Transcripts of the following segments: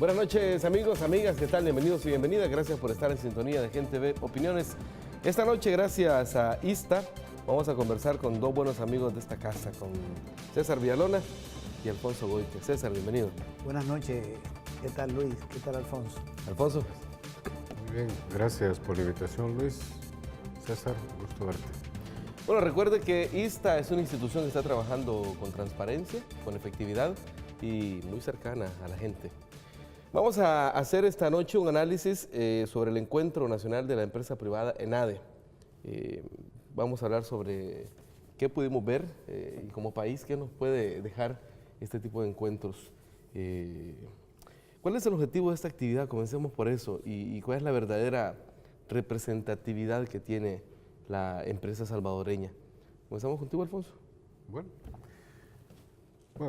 Buenas noches, amigos, amigas, ¿qué tal? Bienvenidos y bienvenidas. Gracias por estar en sintonía de Gente Ve Opiniones. Esta noche, gracias a ISTA, vamos a conversar con dos buenos amigos de esta casa, con César Villalona y Alfonso Goite. César, bienvenido. Buenas noches. ¿Qué tal, Luis? ¿Qué tal, Alfonso? Alfonso. Muy bien, gracias por la invitación, Luis. César, gusto verte. Bueno, recuerde que ISTA es una institución que está trabajando con transparencia, con efectividad y muy cercana a la gente. Vamos a hacer esta noche un análisis sobre el Encuentro Nacional de la Empresa Privada ENADE. Vamos a hablar sobre qué pudimos ver y como país qué nos puede dejar este tipo de encuentros. ¿Cuál es el objetivo de esta actividad? Comencemos por eso. ¿Y cuál es la verdadera representatividad que tiene la empresa salvadoreña? Comenzamos contigo, Alfonso. Bueno,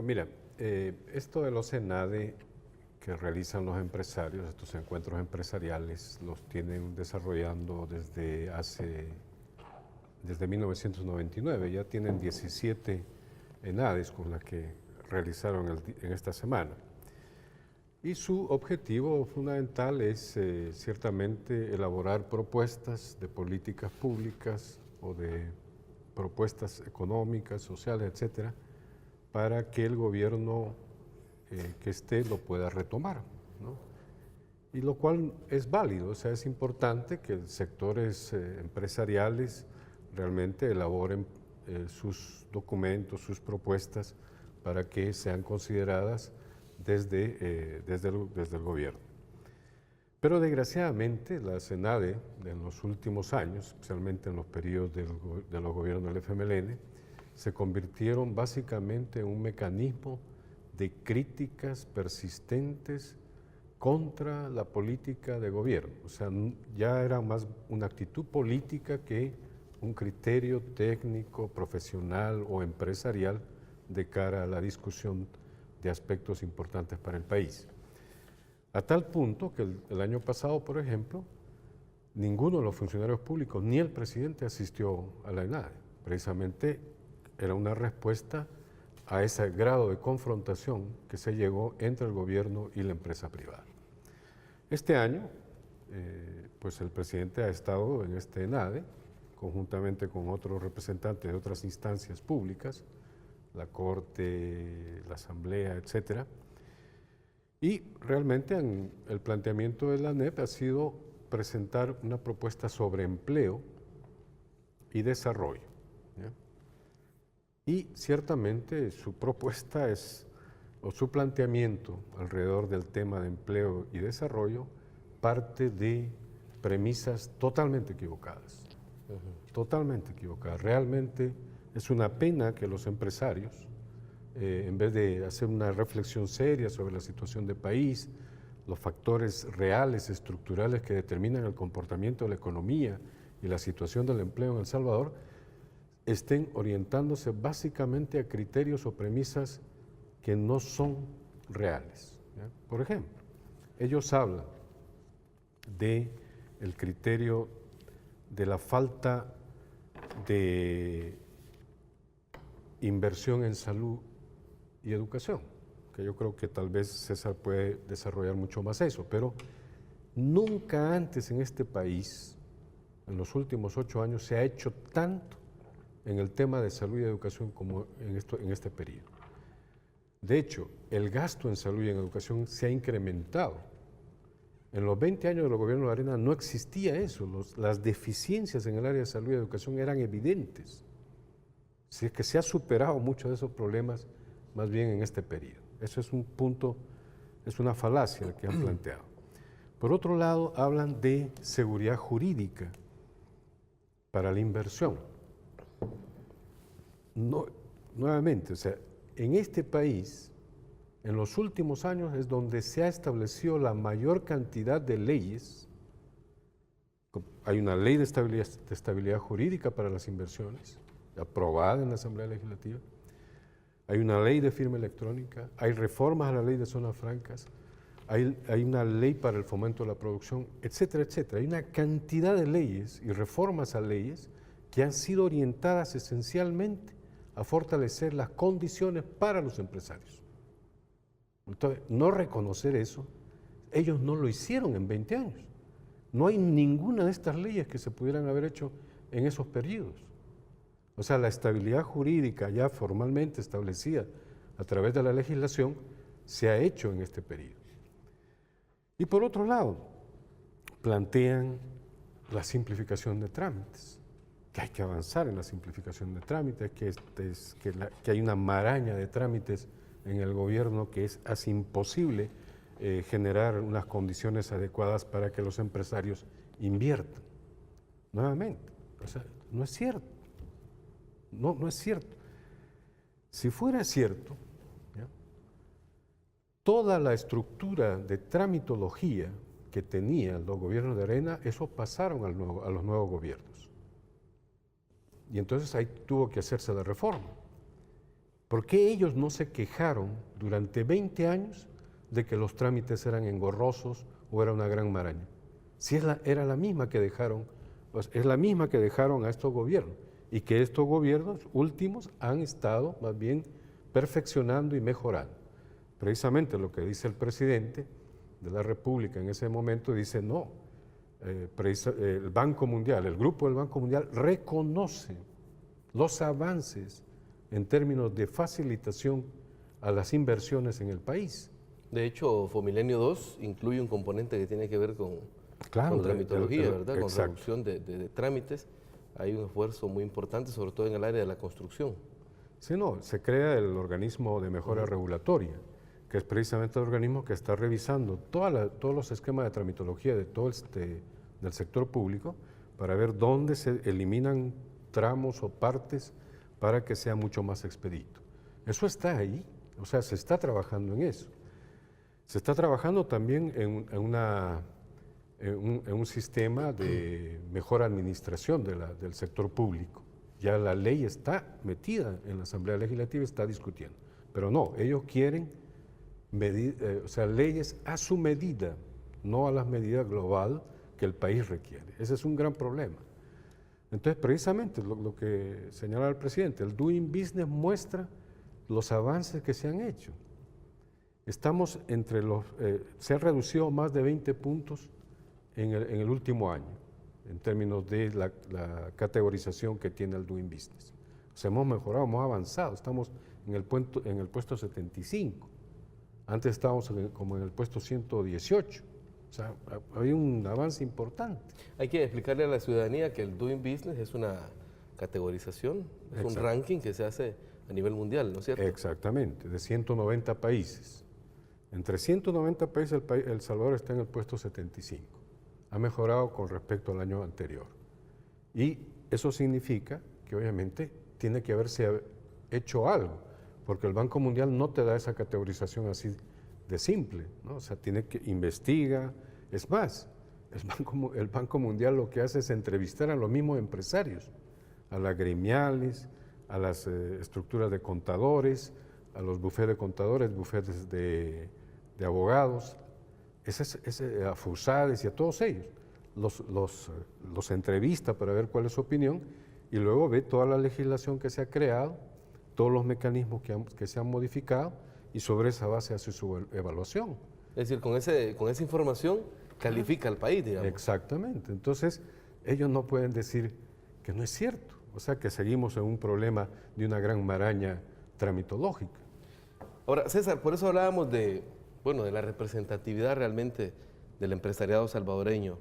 mira, esto de los ENADE que realizan los empresarios, estos encuentros empresariales, los tienen desarrollando desde 1999. Ya tienen 17 ENADES con las que realizaron en esta semana. Y su objetivo fundamental es ciertamente elaborar propuestas de políticas públicas o de propuestas económicas, sociales, etcétera, para que el gobierno que esté lo pueda retomar, ¿no? Y lo cual es válido, o sea, es importante que sectores empresariales realmente elaboren sus documentos, sus propuestas para que sean consideradas desde el gobierno. Pero desgraciadamente la ENADE en los últimos años, especialmente en los periodos de los gobiernos del FMLN, se convirtieron básicamente en un mecanismo de críticas persistentes contra la política de gobierno. O sea, ya era más una actitud política que un criterio técnico, profesional o empresarial de cara a la discusión de aspectos importantes para el país. A tal punto que el año pasado, por ejemplo, ninguno de los funcionarios públicos, ni el presidente, asistió a la ENADE. Precisamente era una respuesta a ese grado de confrontación que se llegó entre el gobierno y la empresa privada. Este año, pues el presidente ha estado en este ENADE, conjuntamente con otros representantes de otras instancias públicas, la Corte, la Asamblea, etcétera. Y realmente el planteamiento de la ANEP ha sido presentar una propuesta sobre empleo y desarrollo, ¿ya? Y ciertamente su propuesta o su planteamiento alrededor del tema de empleo y desarrollo parte de premisas totalmente equivocadas. Totalmente equivocadas. Realmente es una pena que los empresarios, en vez de hacer una reflexión seria sobre la situación del país, los factores reales, estructurales que determinan el comportamiento de la economía y la situación del empleo en El Salvador, estén orientándose básicamente a criterios o premisas que no son reales, ¿ya? Por ejemplo, ellos hablan del criterio de la falta de inversión en salud y educación, que yo creo que tal vez César puede desarrollar mucho más eso, pero nunca antes en este país, en los últimos 8 años, se ha hecho tanto en el tema de salud y educación como en este periodo. De hecho, el gasto en salud y en educación se ha incrementado. En los 20 años del gobierno de Arena no existía eso, las deficiencias en el área de salud y educación eran evidentes. Si es que se ha superado muchos de esos problemas más bien en este periodo. Eso es un punto, es una falacia que han planteado. Por otro lado, hablan de seguridad jurídica para la inversión. No, nuevamente, o sea, en este país, en los últimos años es donde se ha establecido la mayor cantidad de leyes. Hay una ley de estabilidad jurídica para las inversiones, aprobada en la Asamblea Legislativa. Hay una ley de firma electrónica, hay reformas a la ley de zonas francas, hay una ley para el fomento de la producción, etcétera, etcétera. Hay una cantidad de leyes y reformas a leyes que han sido orientadas esencialmente a fortalecer las condiciones para los empresarios. Entonces, no reconocer eso ellos no lo hicieron en 20 años. No hay ninguna de estas leyes que se pudieran haber hecho en esos periodos. O sea, la estabilidad jurídica ya formalmente establecida a través de la legislación se ha hecho en este periodo. Y por otro lado, plantean la simplificación de trámites, que hay que avanzar en la simplificación de trámites, que hay una maraña de trámites en el gobierno que hace imposible generar unas condiciones adecuadas para que los empresarios inviertan. Nuevamente, o sea, no es cierto. No es cierto. Si fuera cierto, ¿ya?, toda la estructura de tramitología que tenían los gobiernos de Arena, eso pasaron a los nuevos gobiernos. Y entonces ahí tuvo que hacerse la reforma. ¿Por qué ellos no se quejaron durante 20 años de que los trámites eran engorrosos o era una gran maraña? Si era la misma que dejaron, pues es la misma que dejaron a estos gobiernos, y que estos gobiernos últimos han estado más bien perfeccionando y mejorando. Precisamente lo que dice el presidente de la República en ese momento, dice no, el Banco Mundial, el grupo del Banco Mundial reconoce los avances en términos de facilitación a las inversiones en el país. De hecho, Fomilenio 2 incluye un componente que tiene que ver con tramitología, ¿verdad? Con reducción de trámites. Hay un esfuerzo muy importante, sobre todo en el área de la construcción. Sí, no, se crea el organismo de mejora regulatoria, que es precisamente el organismo que está revisando todos los esquemas de tramitología de todo del sector público para ver dónde se eliminan tramos o partes para que sea mucho más expedito. Eso está ahí, o sea, se está trabajando en eso. Se está trabajando también en un sistema de mejor administración del sector público. Ya la ley está metida en la Asamblea Legislativa y está discutiendo. Pero no, ellos quieren leyes a su medida, no a las medidas global que el país requiere. Ese es un gran problema. Entonces, precisamente lo que señala el presidente, el Doing Business muestra los avances que se han hecho. Estamos se han reducido más de 20 puntos en el último año, en términos de la categorización que tiene el Doing Business. O sea, hemos mejorado, hemos avanzado, estamos en el puesto 75. Antes estábamos como en el puesto 118. O sea, hay un avance importante. Hay que explicarle a la ciudadanía que el Doing Business es una categorización, es un ranking que se hace a nivel mundial, ¿no es cierto? Exactamente, de 190 países. Entre 190 países, El Salvador está en el puesto 75. Ha mejorado con respecto al año anterior. Y eso significa que obviamente tiene que haberse hecho algo, porque el Banco Mundial no te da esa categorización así de simple, ¿no? O sea, tiene que investigar. Es más, el Banco Mundial lo que hace es entrevistar a los mismos empresarios, a las gremiales, a las estructuras de contadores, a los bufetes de contadores, bufetes de abogados, a FUSADES y a todos ellos. Los entrevista para ver cuál es su opinión y luego ve toda la legislación que se ha creado, todos los mecanismos que se han modificado y sobre esa base hace su evaluación. Es decir, con esa información califica al país, digamos. Exactamente. Entonces, ellos no pueden decir que no es cierto. O sea, que seguimos en un problema de una gran maraña tramitológica. Ahora, César, por eso hablábamos de la representatividad realmente del empresariado salvadoreño,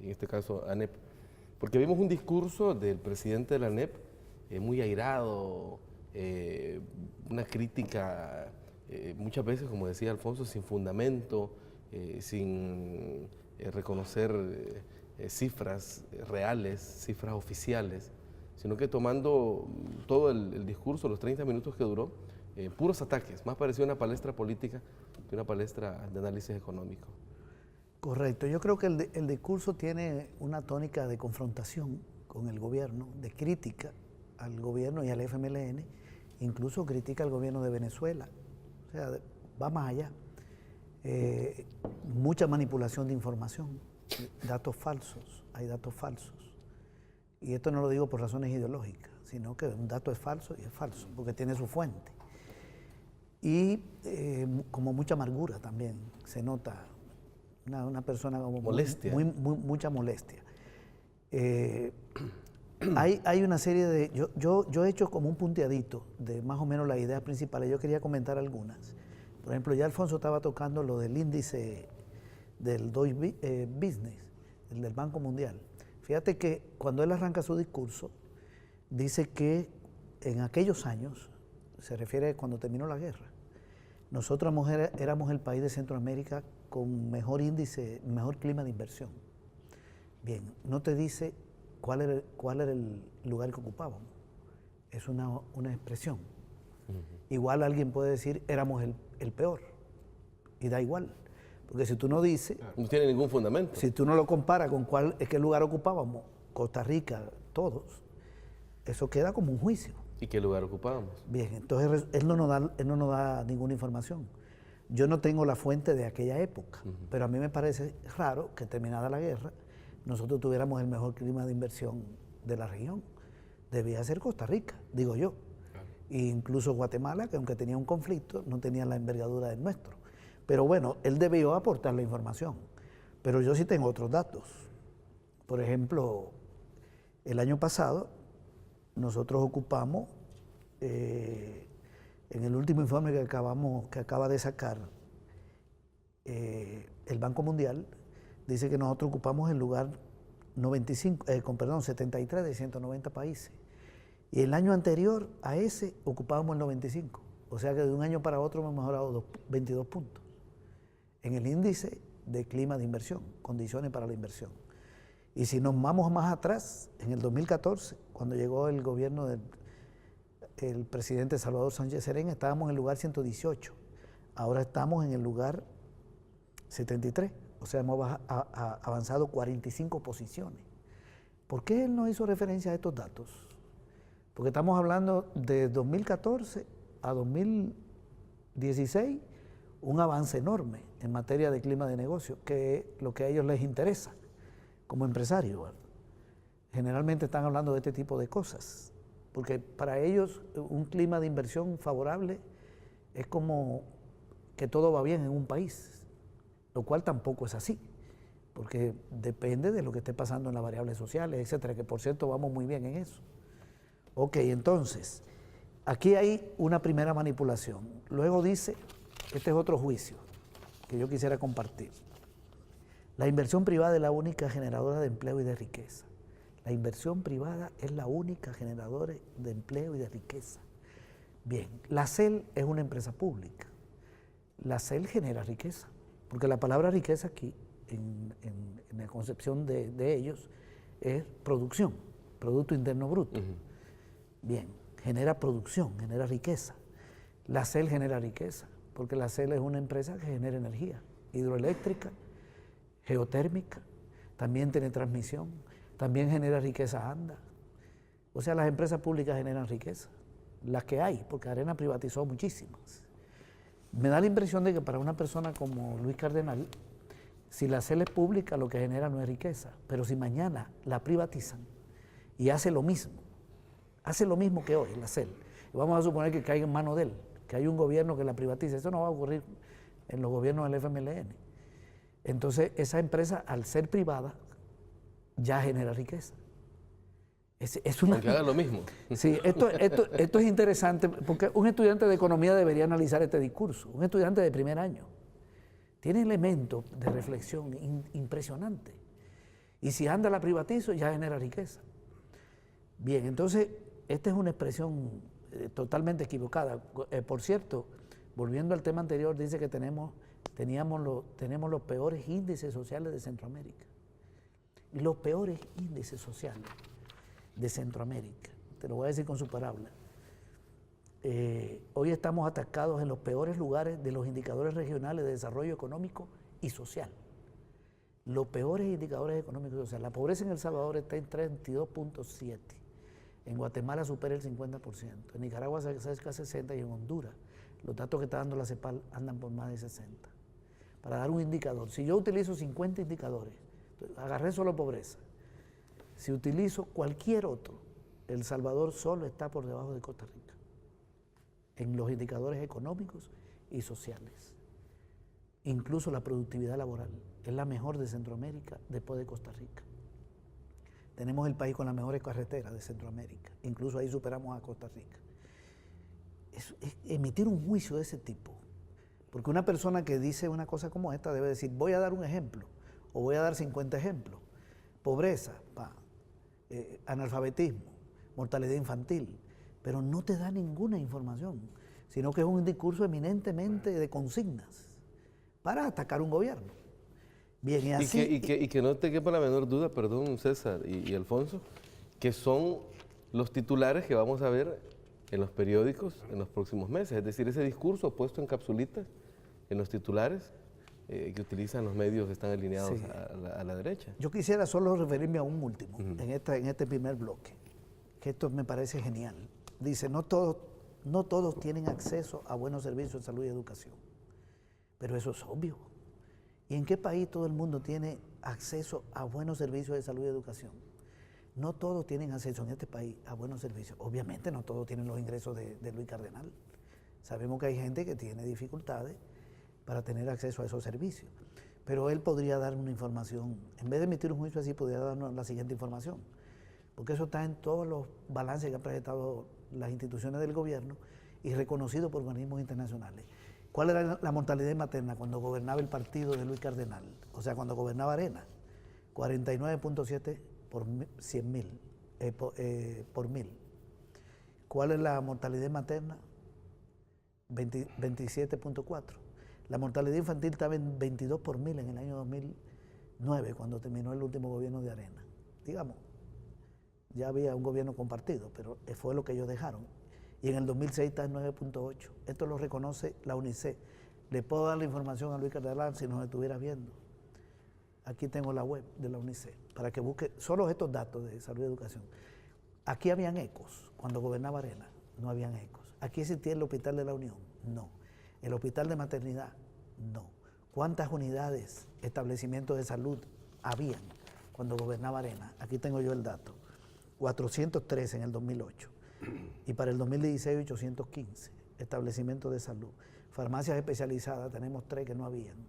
en este caso ANEP, porque vimos un discurso del presidente de la ANEP muy airado, una crítica muchas veces, como decía Alfonso, sin fundamento, sin reconocer cifras reales, cifras oficiales, sino que tomando todo el discurso, los 30 minutos que duró, puros ataques, más parecía una palestra política que una palestra de análisis económico. Correcto, yo creo que el discurso tiene una tónica de confrontación con el gobierno, de crítica al gobierno y al FMLN, incluso critica al gobierno de Venezuela, o sea, va más allá. Mucha manipulación de información, datos falsos, hay datos falsos. Y esto no lo digo por razones ideológicas, sino que un dato es falso y es falso, porque tiene su fuente. Y como mucha amargura también se nota una persona como molestia. Mucha molestia. Hay una serie de... Yo he hecho como un punteadito de más o menos las ideas principales. Yo quería comentar algunas. Por ejemplo, ya Alfonso estaba tocando lo del índice del Doing Business, el del Banco Mundial. Fíjate que cuando él arranca su discurso, dice que en aquellos años, se refiere cuando terminó la guerra, nosotros éramos el país de Centroamérica con mejor índice, mejor clima de inversión. Bien, no te dice cuál era el lugar que ocupábamos. Es una expresión. Igual alguien puede decir, éramos el peor. Y da igual. Porque si tú no dices... No tiene ningún fundamento. Si tú no lo comparas con qué lugar ocupábamos, Costa Rica, todos, eso queda como un juicio. ¿Y qué lugar ocupábamos? Bien, entonces él no nos da ninguna información. Yo no tengo la fuente de aquella época, pero a mí me parece raro que terminada la guerra, nosotros tuviéramos el mejor clima de inversión de la región. Debía ser Costa Rica, digo yo. Claro. E incluso Guatemala, que aunque tenía un conflicto, no tenía la envergadura del nuestro. Pero bueno, él debió aportar la información. Pero yo sí tengo otros datos. Por ejemplo, el año pasado, nosotros ocupamos, en el último informe que acaba de sacar el Banco Mundial, dice que nosotros ocupamos el lugar 73 de 190 países. Y el año anterior a ese ocupábamos el 95. O sea que de un año para otro hemos mejorado 22 puntos en el índice de clima de inversión, condiciones para la inversión. Y si nos vamos más atrás, en el 2014, cuando llegó el gobierno del presidente Salvador Sánchez Serén, estábamos en el lugar 118. Ahora estamos en el lugar 73. O sea, hemos avanzado 45 posiciones. ¿Por qué él no hizo referencia a estos datos? Porque estamos hablando de 2014 a 2016, un avance enorme en materia de clima de negocio, que es lo que a ellos les interesa como empresarios. Generalmente están hablando de este tipo de cosas, porque para ellos un clima de inversión favorable es como que todo va bien en un país, lo cual tampoco es así, porque depende de lo que esté pasando en las variables sociales, etcétera, que por cierto vamos muy bien en eso. Ok, entonces, aquí hay una primera manipulación. Luego dice, este es otro juicio que yo quisiera compartir. La inversión privada es la única generadora de empleo y de riqueza. La inversión privada es la única generadora de empleo y de riqueza. Bien, la CEL es una empresa pública. La CEL genera riqueza, porque la palabra riqueza aquí, en la concepción de ellos, es producción, Producto Interno Bruto. Bien, genera producción, genera riqueza. La CEL genera riqueza, porque la CEL es una empresa que genera energía hidroeléctrica, geotérmica, también tiene transmisión, también genera riqueza ANDA. O sea, las empresas públicas generan riqueza, las que hay, porque Arena privatizó muchísimas. Me da la impresión de que para una persona como Luis Cardenal, si la CEL es pública, lo que genera no es riqueza, pero si mañana la privatizan y hace lo mismo que hoy la CEL, y vamos a suponer que caiga en manos de él, que hay un gobierno que la privatice, eso no va a ocurrir en los gobiernos del FMLN. Entonces, esa empresa, al ser privada, ya genera riqueza. Aunque haga lo mismo. Sí, esto es interesante, porque un estudiante de economía debería analizar este discurso. Un estudiante de primer año tiene elementos de reflexión impresionantes. Y si anda la privatizo, ya genera riqueza. Bien, entonces, esta es una expresión totalmente equivocada. Por cierto, volviendo al tema anterior, dice que tenemos los peores índices sociales de Centroamérica. Y los peores índices sociales de Centroamérica, te lo voy a decir con su palabra. Hoy estamos atacados en los peores lugares de los indicadores regionales de desarrollo económico y social. Los peores indicadores económicos y sociales. La pobreza en El Salvador está en 32.7. En Guatemala supera el 50%. En Nicaragua se acerca a 60% y en Honduras los datos que está dando la CEPAL andan por más de 60%. Para dar un indicador, si yo utilizo 50 indicadores, agarré solo pobreza, si utilizo cualquier otro, El Salvador solo está por debajo de Costa Rica en los indicadores económicos y sociales. incluso la productividad laboral es la mejor de Centroamérica después de Costa Rica. Tenemos el país con las mejores carreteras de Centroamérica, incluso ahí superamos a Costa Rica. Es emitir un juicio de ese tipo, porque una persona que dice una cosa como esta debe decir, voy a dar un ejemplo, o voy a dar 50 ejemplos. Pobreza, analfabetismo, mortalidad infantil, pero no te da ninguna información, sino que es un discurso eminentemente de consignas para atacar un gobierno. Bien, y así... Y que no te quepa la menor duda, perdón César y Alfonso, que son los titulares que vamos a ver en los periódicos en los próximos meses. Es decir, ese discurso puesto en capsulitas en los titulares que utilizan los medios que están alineados Sí. a la derecha. Yo quisiera solo referirme a un último en este primer bloque, que esto me parece genial. Dice, no todos tienen acceso a buenos servicios de salud y educación, pero eso es obvio. ¿Y en qué país todo el mundo tiene acceso a buenos servicios de salud y educación? No todos tienen acceso en este país a buenos servicios. Obviamente no todos tienen los ingresos de Luis Cardenal. Sabemos que hay gente que tiene dificultades para tener acceso a esos servicios. Pero él podría dar una información, en vez de emitir un juicio así, podría darnos la siguiente información. Porque eso está en todos los balances que han presentado las instituciones del gobierno y reconocido por organismos internacionales. ¿Cuál era la mortalidad materna cuando gobernaba el partido de Luis Cardenal? O sea, cuando gobernaba Arena, 49.7 por 100.000, por 1000. ¿Cuál es la mortalidad materna? 27.4. La mortalidad infantil estaba en 22 por 1000 en el año 2009, cuando terminó el último gobierno de Arena. Digamos, ya había un gobierno compartido, pero fue lo que ellos dejaron. Y en el 2006 está en 9.8. Esto lo reconoce la UNICEF. Le puedo dar la información a Luis Cardenal si nos estuviera viendo. Aquí tengo la web de la UNICEF, para que busque solo estos datos de salud y educación. Aquí habían ecos, cuando gobernaba Arena, no habían ecos. Aquí existía el Hospital de la Unión, no. El Hospital de Maternidad, no. ¿Cuántas unidades, establecimientos de salud habían cuando gobernaba Arena? Aquí tengo yo el dato. 413 en el 2008. Y para el 2016, 815 establecimientos de salud. Farmacias especializadas, tenemos 3 que no habían.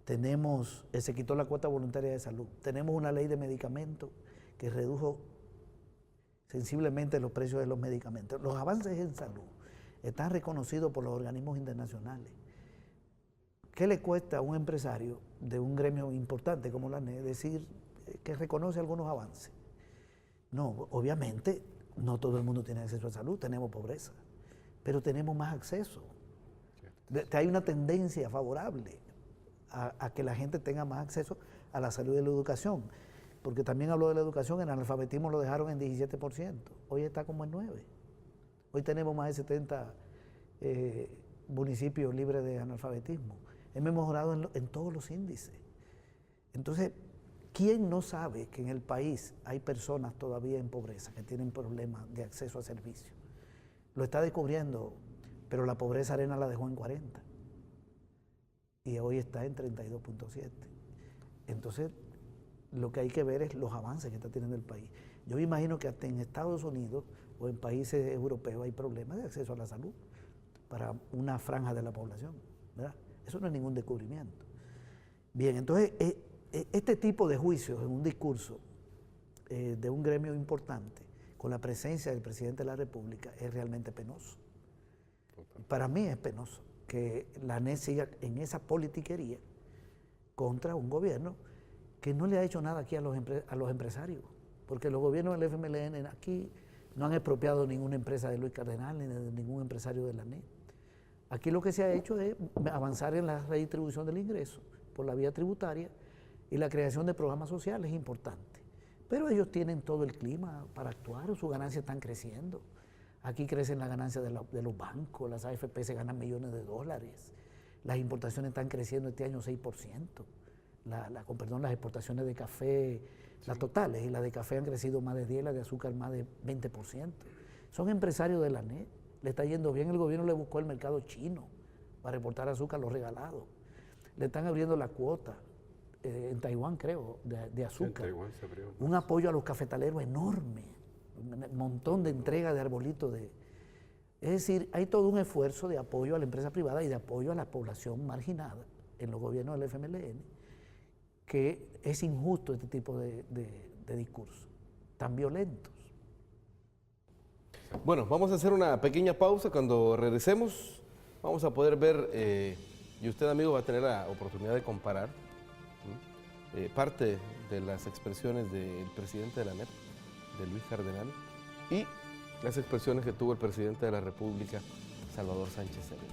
Se quitó la cuota voluntaria de salud. Tenemos una ley de medicamentos que redujo sensiblemente los precios de los medicamentos. Los avances en salud están reconocidos por los organismos internacionales. ¿Qué le cuesta a un empresario de un gremio importante como la ANE decir que reconoce algunos avances? No, obviamente no todo el mundo tiene acceso a salud, tenemos pobreza, pero tenemos más acceso. Hay una tendencia favorable a que la gente tenga más acceso a la salud y a la educación, porque también habló de la educación, el analfabetismo lo dejaron en 17%, hoy está como en 9%. Hoy tenemos más de 70 municipios libres de analfabetismo. Hemos mejorado en todos los índices. Entonces, ¿quién no sabe que en el país hay personas todavía en pobreza que tienen problemas de acceso a servicios? Lo está descubriendo, pero la pobreza Arena la dejó en 40 y hoy está en 32.7. Entonces, lo que hay que ver es los avances que está teniendo el país. Yo me imagino que hasta en Estados Unidos o en países europeos hay problemas de acceso a la salud para una franja de la población, ¿verdad? Eso no es ningún descubrimiento. Bien, entonces, este tipo de juicios en un discurso de un gremio importante, con la presencia del presidente de la República, es realmente penoso. Para mí es penoso que la ANE siga en esa politiquería contra un gobierno que no le ha hecho nada aquí a los empresarios, porque los gobiernos del FMLN aquí no han expropiado ninguna empresa de Luis Cardenal ni de ningún empresario de la ANE. Aquí lo que se ha hecho es avanzar en la redistribución del ingreso por la vía tributaria y la creación de programas sociales importantes. Pero ellos tienen todo el clima para actuar, sus ganancias están creciendo. Aquí crecen las ganancias de los bancos, las AFP se ganan millones de dólares, las importaciones están creciendo este año 6%, las exportaciones de café, las totales, y las de café han crecido más de 10%, las de azúcar más de 20%. Son empresarios de la ANE, le está yendo bien, el gobierno le buscó el mercado chino para exportar azúcar, lo regalado. Le están abriendo la cuota, en Taiwán creo, de azúcar. Sí, en Taiwán se abrió. Un apoyo a los cafetaleros enorme, un montón de entrega de arbolitos. Es decir, hay todo un esfuerzo de apoyo a la empresa privada y de apoyo a la población marginada en los gobiernos del FMLN que es injusto este tipo de discursos tan violentos. Bueno, vamos a hacer una pequeña pausa. Cuando regresemos vamos a poder ver, y usted, amigo, va a tener la oportunidad de comparar parte de las expresiones del presidente de la ANEP, de Luis Cardenal, y las expresiones que tuvo el presidente de la República, Salvador Sánchez Serén.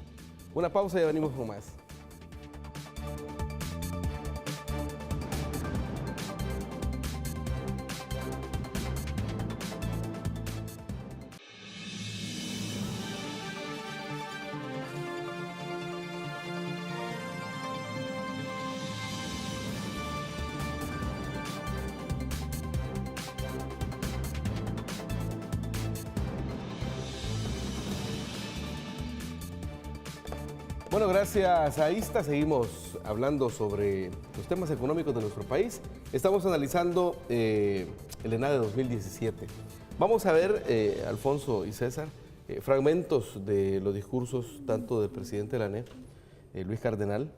Una pausa y venimos con más. Bueno, gracias a ISTA seguimos hablando sobre los temas económicos de nuestro país. Estamos analizando el ENADE 2017. Vamos a ver, Alfonso y César, fragmentos de los discursos tanto del presidente de la ANEP, Luis Cardenal,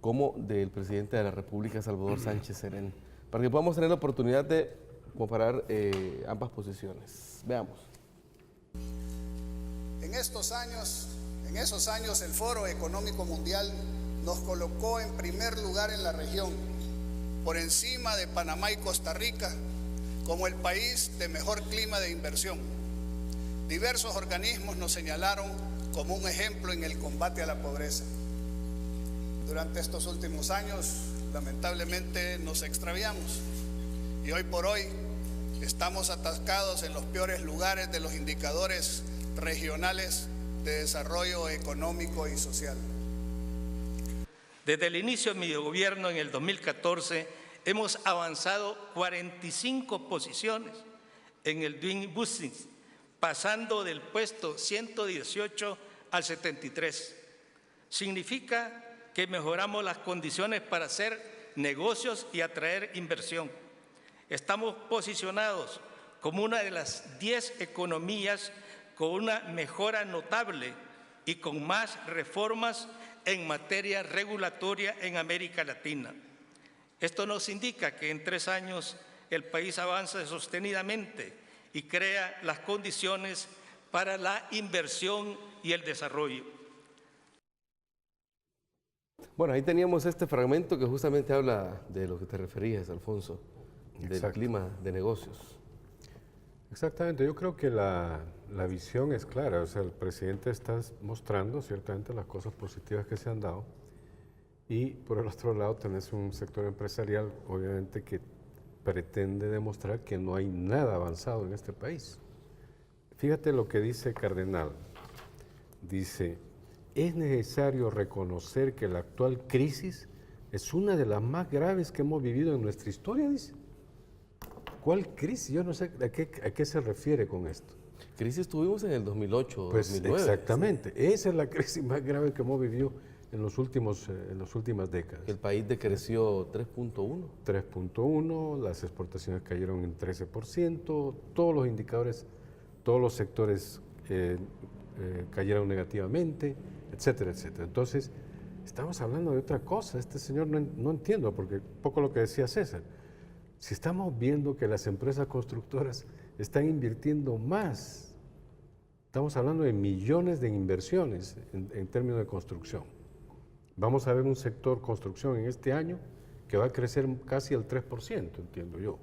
como del presidente de la República, Salvador Sánchez Serén, para que podamos tener la oportunidad de comparar ambas posiciones. Veamos. En esos años el Foro Económico Mundial nos colocó en primer lugar en la región, por encima de Panamá y Costa Rica, como el país de mejor clima de inversión. Diversos organismos nos señalaron como un ejemplo en el combate a la pobreza. Durante estos últimos años, lamentablemente, nos extraviamos y hoy por hoy estamos atascados en los peores lugares de los indicadores regionales de desarrollo económico y social. Desde el inicio de mi gobierno en el 2014 hemos avanzado 45 posiciones en el Doing Business, pasando del puesto 118 al 73. Significa que mejoramos las condiciones para hacer negocios y atraer inversión. Estamos posicionados como una de las 10 economías con una mejora notable y con más reformas en materia regulatoria en América Latina. Esto nos indica que en 3 años el país avanza sostenidamente y crea las condiciones para la inversión y el desarrollo. Bueno, ahí teníamos este fragmento que justamente habla de lo que te referías, Alfonso, del clima de negocios. Exactamente, yo creo que la visión es clara, o sea, el presidente está mostrando ciertamente las cosas positivas que se han dado y por el otro lado tenés un sector empresarial obviamente que pretende demostrar que no hay nada avanzado en este país. Fíjate lo que dice Cardenal, dice, es necesario reconocer que la actual crisis es una de las más graves que hemos vivido en nuestra historia, dice. ¿Cuál crisis? Yo no sé a qué se refiere con esto. Crisis tuvimos en el 2008, pues 2009. Exactamente, sí. Esa es la crisis más grave que hemos vivido en las últimas décadas. El país decreció 3.1. 3.1, las exportaciones cayeron en 13%, todos los indicadores, todos los sectores cayeron negativamente, etcétera, etcétera. Entonces, estamos hablando de otra cosa. Este señor no entiendo, porque poco lo que decía César. Si estamos viendo que las empresas constructoras están invirtiendo más, estamos hablando de millones de inversiones en términos de construcción. Vamos a ver un sector construcción en este año que va a crecer casi al 3%, entiendo yo.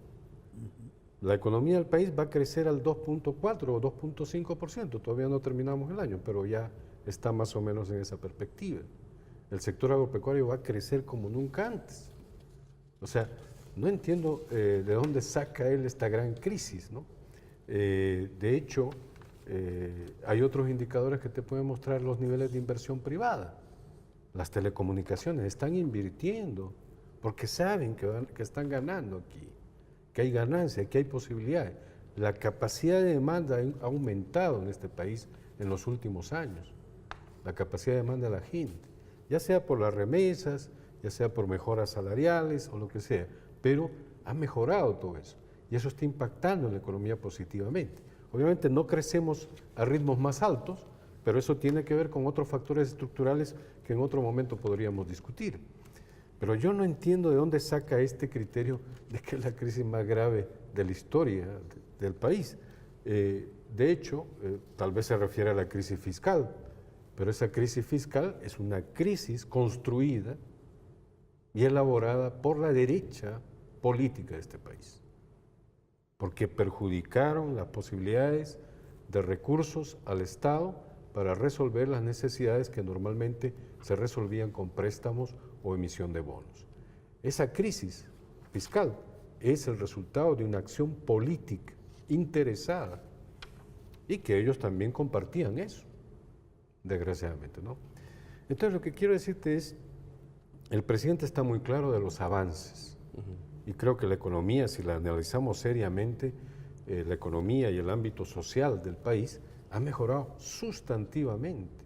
La economía del país va a crecer al 2.4 o 2.5%, todavía no terminamos el año, pero ya está más o menos en esa perspectiva. El sector agropecuario va a crecer como nunca antes. O sea, no entiendo de dónde saca él esta gran crisis, ¿no? De hecho, hay otros indicadores que te pueden mostrar los niveles de inversión privada. Las telecomunicaciones están invirtiendo porque saben que están ganando aquí, que hay ganancias, que hay posibilidades. La capacidad de demanda ha aumentado en este país en los últimos años, la capacidad de demanda de la gente, ya sea por las remesas, ya sea por mejoras salariales o lo que sea, pero ha mejorado todo eso y eso está impactando en la economía positivamente. Obviamente no crecemos a ritmos más altos, pero eso tiene que ver con otros factores estructurales que en otro momento podríamos discutir. Pero yo no entiendo de dónde saca este criterio de que es la crisis más grave de la historia del país. De hecho, tal vez se refiere a la crisis fiscal, pero esa crisis fiscal es una crisis construida y elaborada por la derecha política de este país, porque perjudicaron las posibilidades de recursos al Estado para resolver las necesidades que normalmente se resolvían con préstamos o emisión de bonos. Esa crisis fiscal es el resultado de una acción política interesada y que ellos también compartían eso, desgraciadamente, ¿no? Entonces lo que quiero decirte es, el presidente está muy claro de los avances y creo que la economía, si la analizamos seriamente, la economía y el ámbito social del país ha mejorado sustantivamente.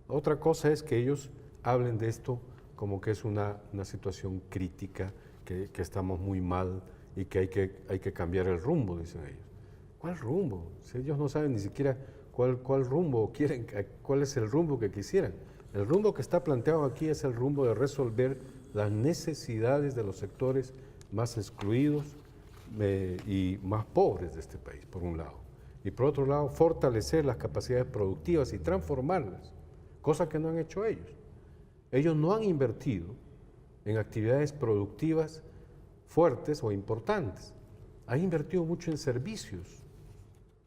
Otra cosa es que ellos hablen de esto como que es una situación crítica, que estamos muy mal y que hay que cambiar el rumbo, dicen ellos. ¿Cuál rumbo? Si ellos no saben ni siquiera cuál rumbo quieren, cuál es el rumbo que quisieran. El rumbo que está planteado aquí es el rumbo de resolver las necesidades de los sectores más excluidos y más pobres de este país, por un lado. Y por otro lado, fortalecer las capacidades productivas y transformarlas, cosa que no han hecho ellos. Ellos no han invertido en actividades productivas fuertes o importantes. Han invertido mucho en servicios,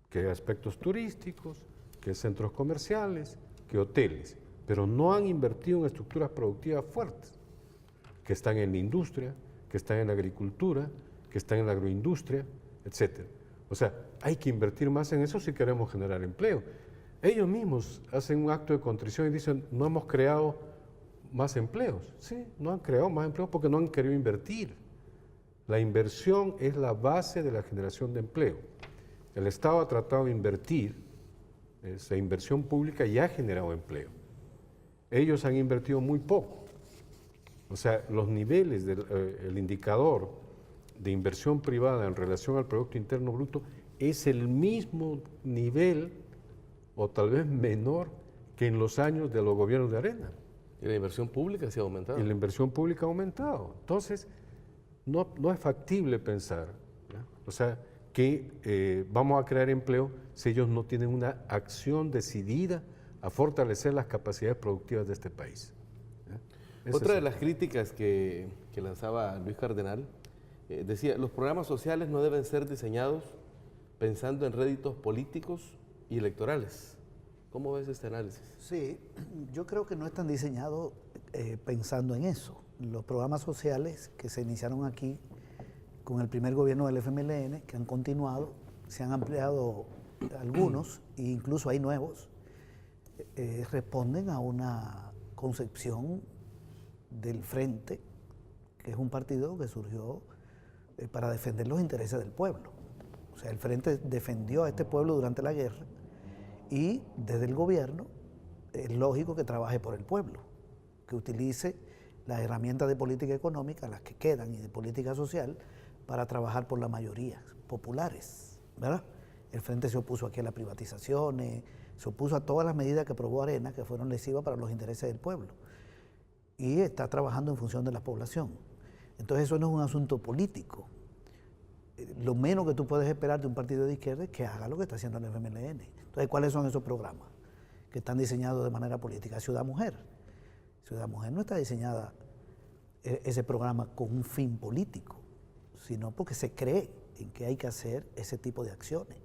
que aspectos turísticos, que centros comerciales, que hoteles, pero no han invertido en estructuras productivas fuertes, que están en la industria, que están en la agricultura, que están en la agroindustria, etc. O sea, hay que invertir más en eso si queremos generar empleo. Ellos mismos hacen un acto de contrición y dicen, no hemos creado más empleos. Sí, no han creado más empleos porque no han querido invertir. La inversión es la base de la generación de empleo. El Estado ha tratado de invertir, esa inversión pública ya ha generado empleo. Ellos han invertido muy poco. O sea, los niveles del indicador de inversión privada en relación al Producto Interno Bruto es el mismo nivel o tal vez menor que en los años de los gobiernos de Arena. Y la inversión pública se ha aumentado. Y la inversión pública ha aumentado. Entonces, no es factible pensar, ¿ya? O sea, que vamos a crear empleo si ellos no tienen una acción decidida a fortalecer las capacidades productivas de este país. Otra de las críticas que lanzaba Luis Cardenal decía, los programas sociales no deben ser diseñados pensando en réditos políticos y electorales. ¿Cómo ves este análisis? Sí, yo creo que no están diseñados pensando en eso. Los programas sociales que se iniciaron aquí con el primer gobierno del FMLN, que han continuado, se han ampliado algunos, e incluso hay nuevos, responden a una concepción del Frente, que es un partido que surgió para defender los intereses del pueblo. O sea, el Frente defendió a este pueblo durante la guerra y desde el gobierno es lógico que trabaje por el pueblo, que utilice las herramientas de política económica, las que quedan, y de política social, para trabajar por las mayorías populares, ¿verdad? El Frente se opuso aquí a las privatizaciones, se opuso a todas las medidas que aprobó Arena, que fueron lesivas para los intereses del pueblo. Y está trabajando en función de la población. Entonces eso no es un asunto político. Lo menos que tú puedes esperar de un partido de izquierda es que haga lo que está haciendo el FMLN. Entonces, ¿cuáles son esos programas que están diseñados de manera política? Ciudad Mujer. Ciudad Mujer no está diseñada ese programa con un fin político, sino porque se cree en que hay que hacer ese tipo de acciones.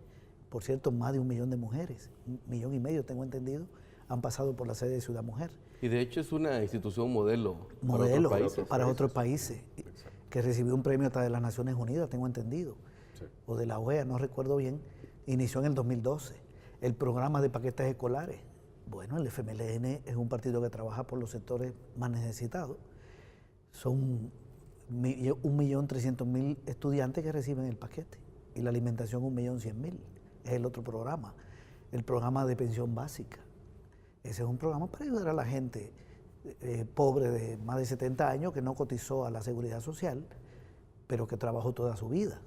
Por cierto, más de 1 millón de mujeres, 1,5 millones, tengo entendido, han pasado por la sede de Ciudad Mujer. Y de hecho es una institución modelo para otros países, que recibió un premio hasta de las Naciones Unidas, tengo entendido, o de la OEA, no recuerdo bien, inició en el 2012. El programa de paquetes escolares, bueno, el FMLN es un partido que trabaja por los sectores más necesitados. Son 1.300.000 estudiantes que reciben el paquete y la alimentación 1.100.000. Es el otro programa, el programa de pensión básica. Ese es un programa para ayudar a la gente pobre de más de 70 años que no cotizó a la seguridad social, pero que trabajó toda su vida.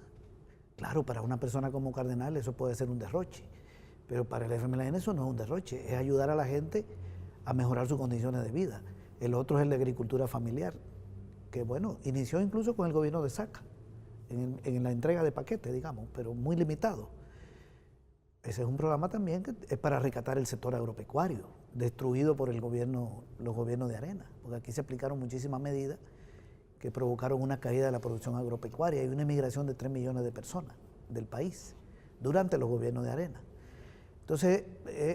Claro, para una persona como Cardenal eso puede ser un derroche, pero para el FMLN eso no es un derroche, es ayudar a la gente a mejorar sus condiciones de vida. El otro es el de agricultura familiar, que bueno, inició incluso con el gobierno de Saca, en la entrega de paquetes, digamos, pero muy limitado. Ese es un programa también que es para rescatar el sector agropecuario, destruido por los gobiernos de Arena, porque aquí se aplicaron muchísimas medidas que provocaron una caída de la producción agropecuaria y una emigración de 3 millones de personas del país durante los gobiernos de Arena. Entonces,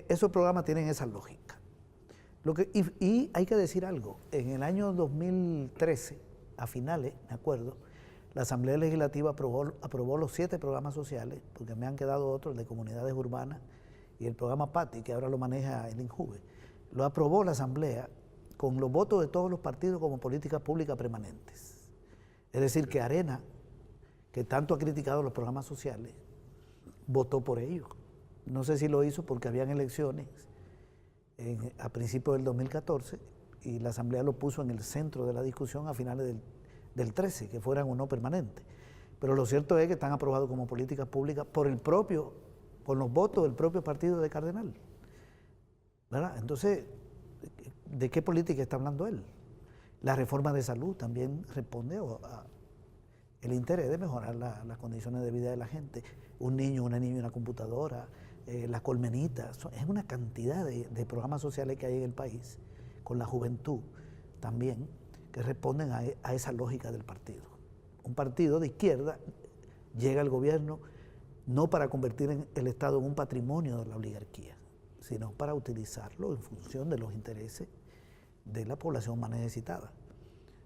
esos programas tienen esa lógica. Y hay que decir algo, en el año 2013, a finales, me acuerdo, la Asamblea Legislativa aprobó los 7 programas sociales, porque me han quedado otros, el de comunidades urbanas y el programa PATI, que ahora lo maneja el INJUVE. Lo aprobó la Asamblea con los votos de todos los partidos como políticas públicas permanentes. Es decir, que Arena, que tanto ha criticado los programas sociales, votó por ellos. No sé si lo hizo porque habían elecciones a principios del 2014 y la Asamblea lo puso en el centro de la discusión a finales del 13, que fueran o no permanentes. Pero lo cierto es que están aprobados como políticas públicas con los votos del propio partido de Cardenal. ¿Verdad? Entonces, ¿de qué política está hablando él? La reforma de salud también responde a el interés de mejorar las condiciones de vida de la gente. Un niño, una niña, una computadora, las colmenitas, es una cantidad de programas sociales que hay en el país, con la juventud también, que responden a esa lógica del partido. Un partido de izquierda llega al gobierno no para convertir el Estado en un patrimonio de la oligarquía, sino para utilizarlo en función de los intereses de la población más necesitada,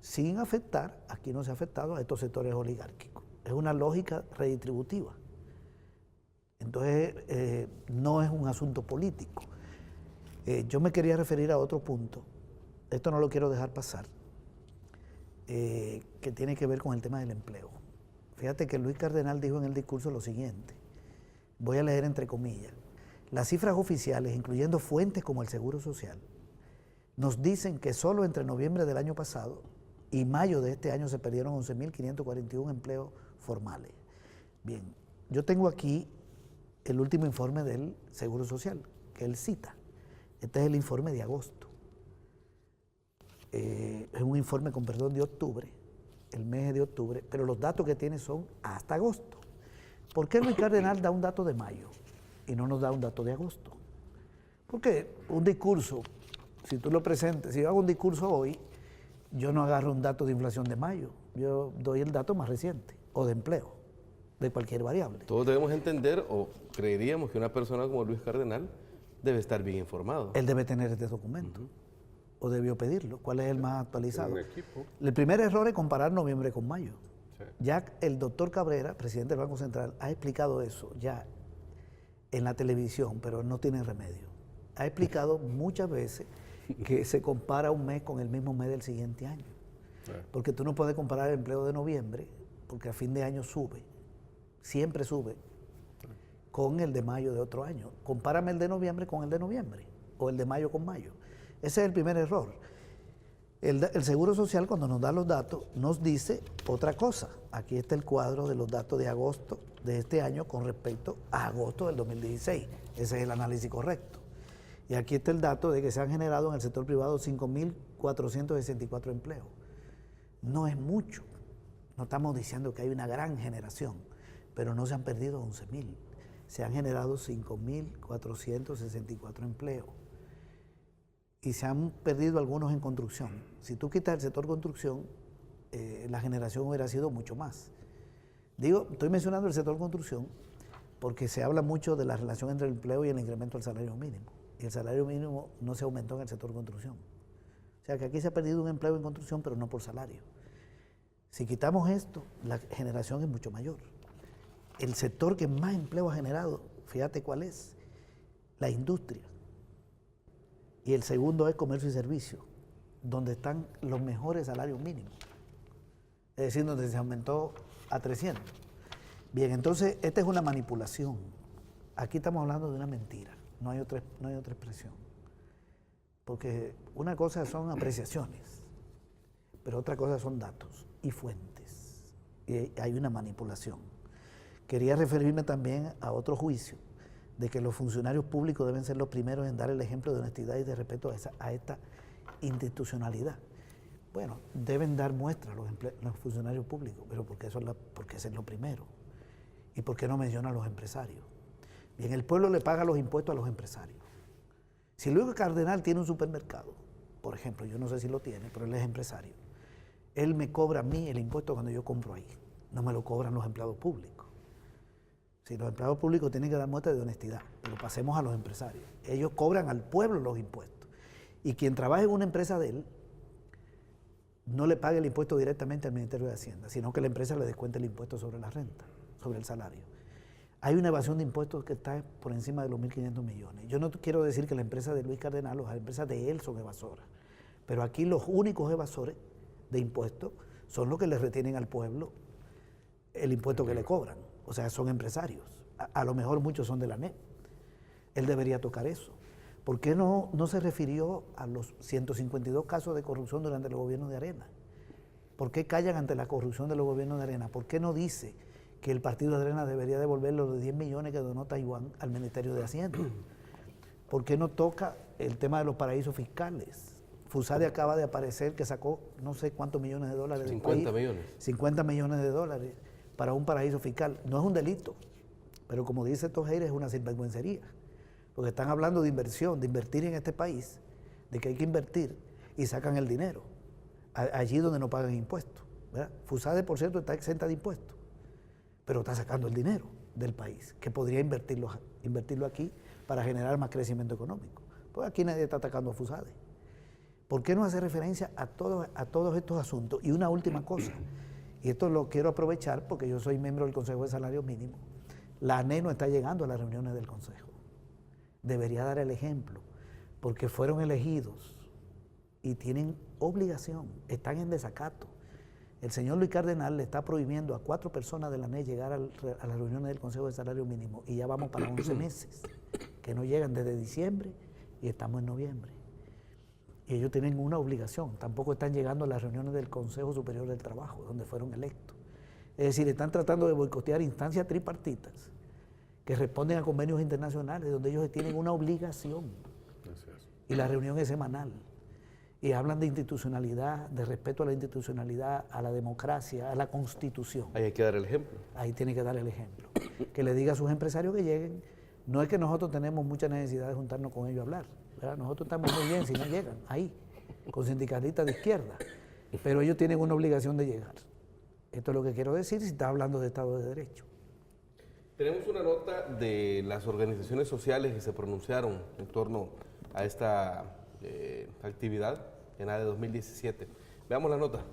sin afectar, aquí no se ha afectado a estos sectores oligárquicos. Es una lógica redistributiva. Entonces, no es un asunto político. Yo me quería referir a otro punto, esto no lo quiero dejar pasar, que tiene que ver con el tema del empleo. Fíjate que Luis Cardenal dijo en el discurso lo siguiente, voy a leer entre comillas: las cifras oficiales, incluyendo fuentes como el Seguro Social, nos dicen que solo entre noviembre del año pasado y mayo de este año se perdieron 11.541 empleos formales. Bien, yo tengo aquí el último informe del Seguro Social, que él cita. Este es el informe de agosto. Es un informe, con perdón, de octubre, el mes de octubre, pero los datos que tiene son hasta agosto. ¿Por qué Luis Cardenal da un dato de mayo y no nos da un dato de agosto? Porque un discurso, si tú lo presentes, si yo hago un discurso hoy, yo no agarro un dato de inflación de mayo, yo doy el dato más reciente, o de empleo, de cualquier variable. Todos debemos entender, o creeríamos que una persona como Luis Cardenal debe estar bien informado. Él debe tener este documento, o debió pedirlo. ¿Cuál es el más actualizado? Un equipo. El primer error es comparar noviembre con mayo. Sí. Ya el doctor Cabrera, presidente del Banco Central, ha explicado eso ya en la televisión, pero no tiene remedio. Ha explicado muchas veces que se compara un mes con el mismo mes del siguiente año. Porque tú no puedes comparar el empleo de noviembre, porque a fin de año sube, siempre sube, con el de mayo de otro año. Compárame el de noviembre con el de noviembre, o el de mayo con mayo. Ese es el primer error. El Seguro Social, cuando nos da los datos, nos dice otra cosa. Aquí está el cuadro de los datos de agosto de este año con respecto a agosto del 2016. Ese es el análisis correcto. Y aquí está el dato de que se han generado en el sector privado 5.464 empleos. No es mucho. No estamos diciendo que hay una gran generación, pero no se han perdido 11.000. Se han generado 5.464 empleos. Y se han perdido algunos en construcción. Si tú quitas el sector construcción, la generación hubiera sido mucho más. Estoy mencionando el sector construcción porque se habla mucho de la relación entre el empleo y el incremento del salario mínimo. Y el salario mínimo no se aumentó en el sector construcción. O sea que aquí se ha perdido un empleo en construcción, pero no por salario. Si quitamos esto, la generación es mucho mayor. El sector que más empleo ha generado, fíjate cuál es, la industria. Y el segundo es comercio y servicio, donde están los mejores salarios mínimos. Es decir, donde se aumentó a 300. Bien, entonces, esta es una manipulación. Aquí estamos hablando de una mentira, no hay otra expresión. Porque una cosa son apreciaciones, pero otra cosa son datos y fuentes. Y hay una manipulación. Quería referirme también a otro juicio, de que los funcionarios públicos deben ser los primeros en dar el ejemplo de honestidad y de respeto a esta institucionalidad. Bueno, deben dar muestra los funcionarios públicos, pero porque eso es lo primero. ¿Y por qué no menciona a los empresarios? Bien, el pueblo le paga los impuestos a los empresarios. Si Luis Cardenal tiene un supermercado, por ejemplo, yo no sé si lo tiene, pero él es empresario, él me cobra a mí el impuesto cuando yo compro ahí, no me lo cobran los empleados públicos. Si los empleados públicos tienen que dar muestra de honestidad, pero pasemos a los empresarios. Ellos cobran al pueblo los impuestos. Y quien trabaja en una empresa de él, no le paga el impuesto directamente al Ministerio de Hacienda, sino que la empresa le descuenta el impuesto sobre la renta, sobre el salario. Hay una evasión de impuestos que está por encima de los 1.500 millones. Yo no quiero decir que la empresa de Luis Cardenal o las empresas de él son evasoras, pero aquí los únicos evasores de impuestos son los que le retienen al pueblo el impuesto que le cobran. O sea, son empresarios. A lo mejor muchos son de la ANEP. Él debería tocar eso. ¿Por qué no se refirió a los 152 casos de corrupción durante el gobierno de Arena? ¿Por qué callan ante la corrupción de los gobiernos de Arena? ¿Por qué no dice que el partido de Arena debería devolver los 10 millones que donó Taiwán al Ministerio de Hacienda? ¿Por qué no toca el tema de los paraísos fiscales? Fusade acaba de aparecer que sacó no sé cuántos millones de dólares. 50 millones. 50 millones de dólares para un paraíso fiscal. No es un delito, pero como dice Tojeira, es una sinvergüencería. Porque están hablando de inversión, de invertir en este país, de que hay que invertir y sacan el dinero, allí donde no pagan impuestos, ¿verdad? Fusade, por cierto, está exenta de impuestos, pero está sacando el dinero del país, que podría invertirlo aquí para generar más crecimiento económico. Pues aquí nadie está atacando a Fusade. ¿Por qué no hace referencia a todos estos asuntos? Y una última cosa, y esto lo quiero aprovechar porque yo soy miembro del Consejo de Salario Mínimo. La ANE no está llegando a las reuniones del Consejo. Debería dar el ejemplo, porque fueron elegidos y tienen obligación, están en desacato. El señor Luis Cardenal le está prohibiendo a 4 personas de la ANE llegar a las reuniones del Consejo de Salario Mínimo y ya vamos para 11 meses, que no llegan desde diciembre y estamos en noviembre. Y ellos tienen una obligación, tampoco están llegando a las reuniones del Consejo Superior del Trabajo, donde fueron electos. Es decir, están tratando de boicotear instancias tripartitas que responden a convenios internacionales, donde ellos tienen una obligación. Y la reunión es semanal. Y hablan de institucionalidad, de respeto a la institucionalidad, a la democracia, a la Constitución. Ahí hay que dar el ejemplo. Ahí tiene que dar el ejemplo. Que le diga a sus empresarios que lleguen. No es que nosotros tenemos mucha necesidad de juntarnos con ellos a hablar, ¿verdad? Nosotros estamos muy bien si no llegan ahí, con sindicalistas de izquierda. Pero ellos tienen una obligación de llegar. Esto es lo que quiero decir si está hablando de Estado de Derecho. Tenemos una nota de las organizaciones sociales que se pronunciaron en torno a esta actividad en ADE 2017. Veamos la nota.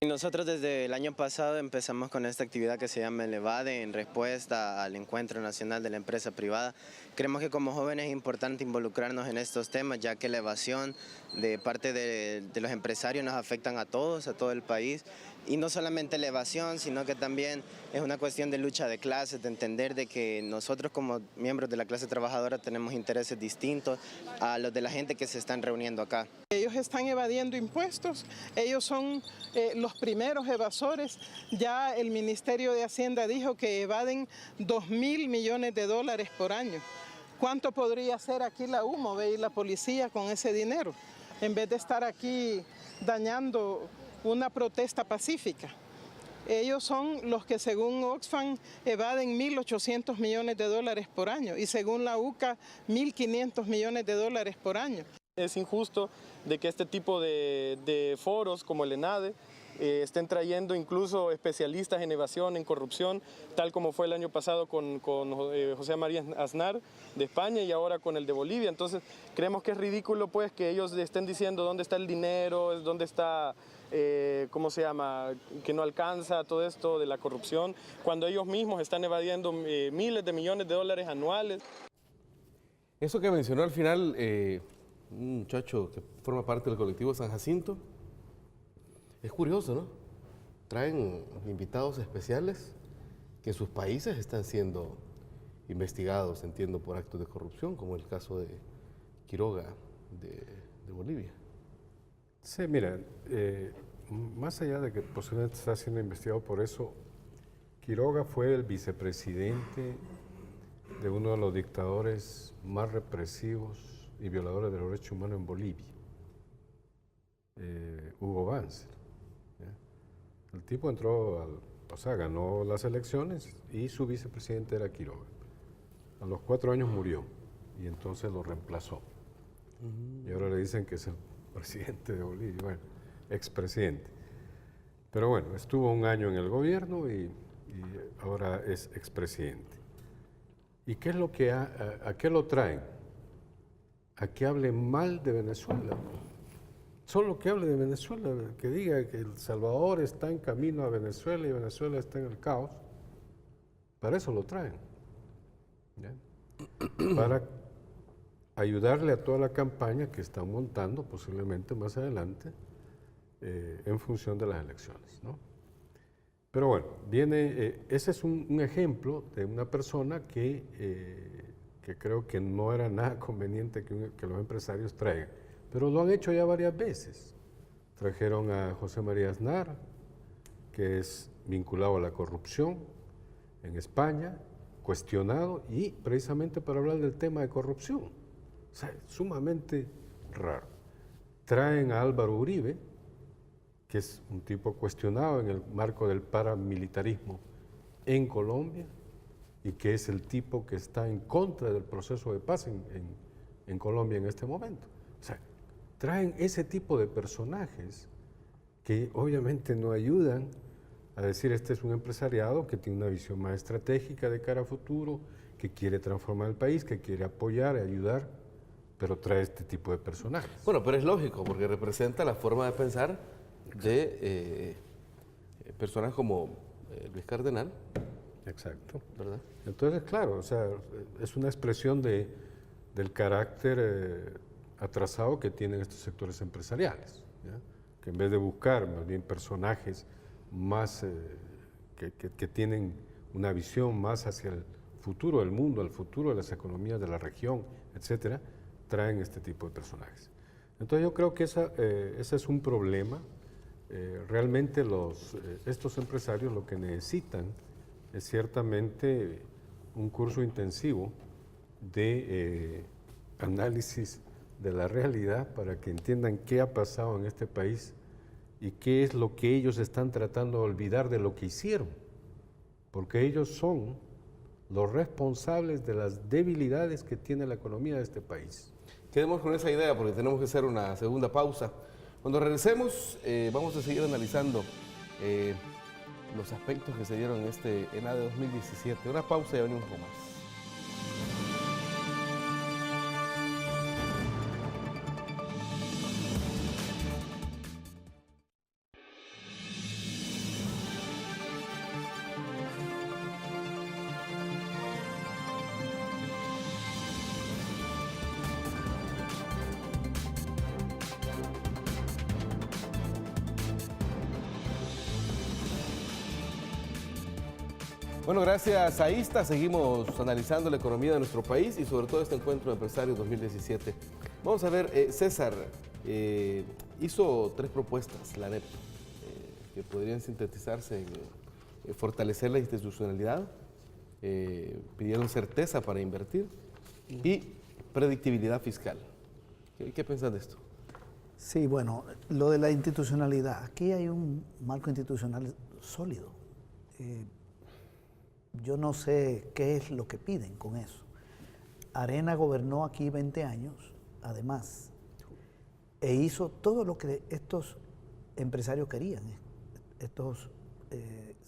Nosotros desde el año pasado empezamos con esta actividad que se llama el EVADE en respuesta al Encuentro Nacional de la Empresa Privada. Creemos que como jóvenes es importante involucrarnos en estos temas, ya que la evasión de parte de los empresarios nos afectan a todos, a todo el país. Y no solamente la evasión, sino que también es una cuestión de lucha de clases, de entender de que nosotros como miembros de la clase trabajadora tenemos intereses distintos a los de la gente que se están reuniendo acá. Ellos están evadiendo impuestos, ellos son los primeros evasores. Ya el Ministerio de Hacienda dijo que evaden 2.000 millones de dólares por año. ¿Cuánto podría hacer aquí la UMO y la policía con ese dinero? En vez de estar aquí dañando una protesta pacífica. Ellos son los que según Oxfam evaden 1.800 millones de dólares por año y según la UCA 1.500 millones de dólares por año. Es injusto de que este tipo de foros como el ENADE estén trayendo incluso especialistas en evasión, en corrupción, tal como fue el año pasado con José María Aznar de España y ahora con el de Bolivia. Entonces creemos que es ridículo pues que ellos estén diciendo dónde está el dinero, dónde está, ¿cómo se llama?, que no alcanza todo esto de la corrupción, cuando ellos mismos están evadiendo miles de millones de dólares anuales. Eso que mencionó al final, un muchacho que forma parte del colectivo San Jacinto, es curioso, ¿no? Traen invitados especiales que en sus países están siendo investigados, entiendo, por actos de corrupción, como el caso de Quiroga de Bolivia. Sí, mira, más allá de que posiblemente está siendo investigado por eso, Quiroga fue el vicepresidente de uno de los dictadores más represivos y violadores de los derechos humanos en Bolivia. Hugo Banzer. ¿Ya? El tipo entró, ganó las elecciones y su vicepresidente era Quiroga. A los 4 años murió y entonces lo reemplazó. Y ahora le dicen que es el presidente de Bolivia, bueno, expresidente. Pero bueno, estuvo 1 año en el gobierno y ahora es expresidente. ¿Y qué es lo que a qué lo traen? A que hable mal de Venezuela. Solo que hable de Venezuela, que diga que El Salvador está en camino a Venezuela y Venezuela está en el caos. Para eso lo traen. ¿Ya? Para ayudarle a toda la campaña que están montando posiblemente más adelante en función de las elecciones, ¿no? Pero bueno, ese es un ejemplo de una persona que creo que no era nada conveniente que los empresarios traigan, pero lo han hecho ya varias veces. Trajeron a José María Aznar, que es vinculado a la corrupción en España, cuestionado, y precisamente para hablar del tema de corrupción. O sea, sumamente raro. Traen a Álvaro Uribe, que es un tipo cuestionado en el marco del paramilitarismo en Colombia y que es el tipo que está en contra del proceso de paz en Colombia en este momento. O sea, traen ese tipo de personajes que obviamente no ayudan a decir este es un empresariado que tiene una visión más estratégica de cara a futuro, que quiere transformar el país, que quiere apoyar, ayudar, pero trae este tipo de personajes. Bueno, pero es lógico porque representa la forma de pensar de personas como Luis Cardenal. Exacto. ¿Verdad? Entonces, claro, o sea, es una expresión del carácter atrasado que tienen estos sectores empresariales, ¿ya? Que en vez de buscar más bien personajes más que tienen una visión más hacia el futuro del mundo, el futuro de las economías de la región, etcétera, traen este tipo de personajes. Entonces yo creo que ese es un problema. Realmente estos empresarios lo que necesitan es ciertamente un curso intensivo de análisis de la realidad para que entiendan qué ha pasado en este país y qué es lo que ellos están tratando de olvidar de lo que hicieron, porque ellos son los responsables de las debilidades que tiene la economía de este país. Quedemos con esa idea porque tenemos que hacer una segunda pausa. Cuando regresemos vamos a seguir analizando los aspectos que se dieron en este ENADE 2017. Una pausa y venimos con más. Bueno, gracias a ISTA seguimos analizando la economía de nuestro país y sobre todo este encuentro de empresarios 2017. Vamos a ver, César hizo 3 propuestas, la NEP, que podrían sintetizarse en fortalecer la institucionalidad, pidieron certeza para invertir y predictibilidad fiscal. ¿Qué piensas de esto? Sí, bueno, lo de la institucionalidad, aquí hay un marco institucional sólido. Yo no sé qué es lo que piden con eso. Arena gobernó aquí 20 años, además, e hizo todo lo que estos empresarios querían, estos